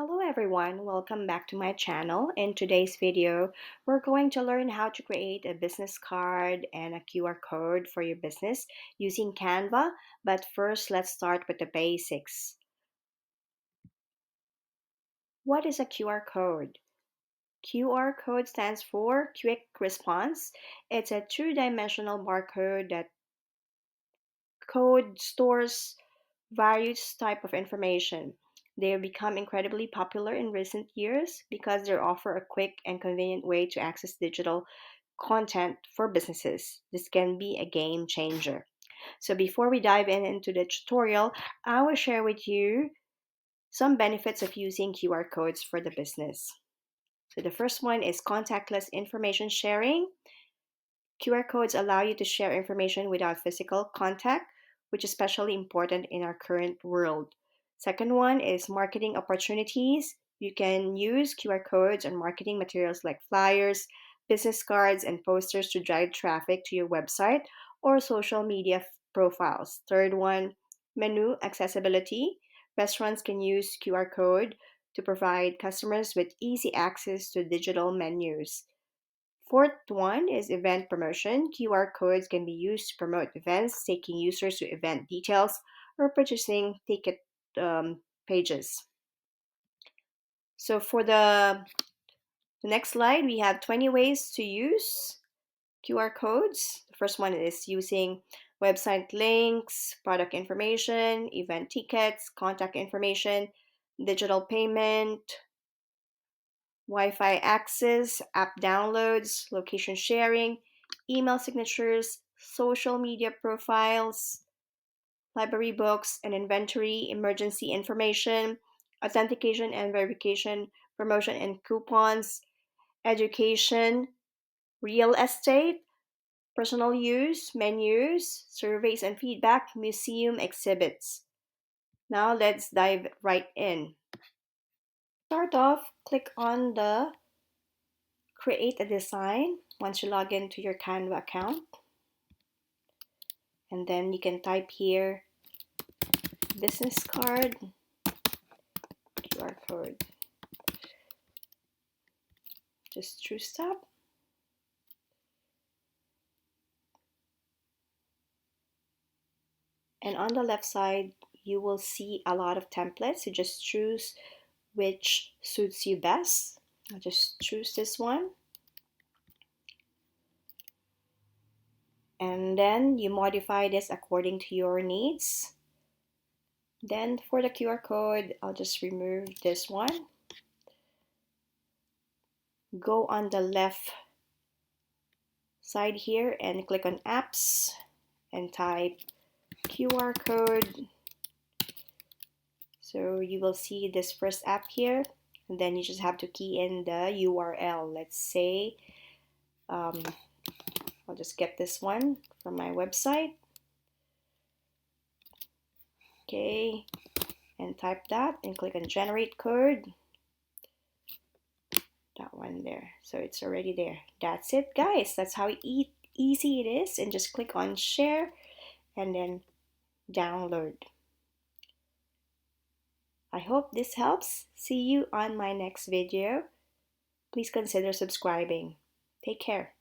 Hello everyone, welcome back to my channel. In today's video, we're going to learn how to create a business card and a QR code for your business using Canva. But first, let's start with the basics. What is a QR code? QR code stands for Quick Response. It's a two-dimensional barcode that code stores various type of information. They have become incredibly popular in recent years because they offer a quick and convenient way to access digital content for businesses. This can be a game changer. So before we dive into the tutorial, I will share with you some benefits of using QR codes for the business. So the first one is contactless information sharing. QR codes allow you to share information without physical contact, which is especially important in our current world. Second one is marketing opportunities. You can use QR codes on marketing materials like flyers, business cards, and posters to drive traffic to your website or social media profiles. Third one, menu accessibility. Restaurants can use QR code to provide customers with easy access to digital menus. Fourth one is event promotion. QR codes can be used to promote events, taking users to event details or purchasing ticket pages. So for the next slide, we have 20 ways to use QR codes. The first one is using website links, product information, event tickets, contact information, digital payment, Wi-Fi access, app downloads, location sharing, email signatures, social media profiles, library books and inventory, emergency information, authentication and verification, promotion and coupons, education, real estate, personal use, menus, surveys and feedback, museum exhibits. Now let's dive right in. Start off, click on the create a design once you log into your Canva account. And then you can type here business card, QR code. Just choose tab. And on the left side, you will see a lot of templates. You just choose which suits you best. I'll just choose this one. And then you modify this according to your needs. Then for the QR code, I'll just remove this one. Go on the left side here and click on apps and type QR code. So you will see this first app here, and then you just have to key in the URL. Let's say I'll just get this one from my website. Okay, and type that and click on generate code. That one there. So it's already there. That's it, guys. That's how easy it is. And just click on share and then download. I hope this helps. See you on my next video. Please consider subscribing. Take care.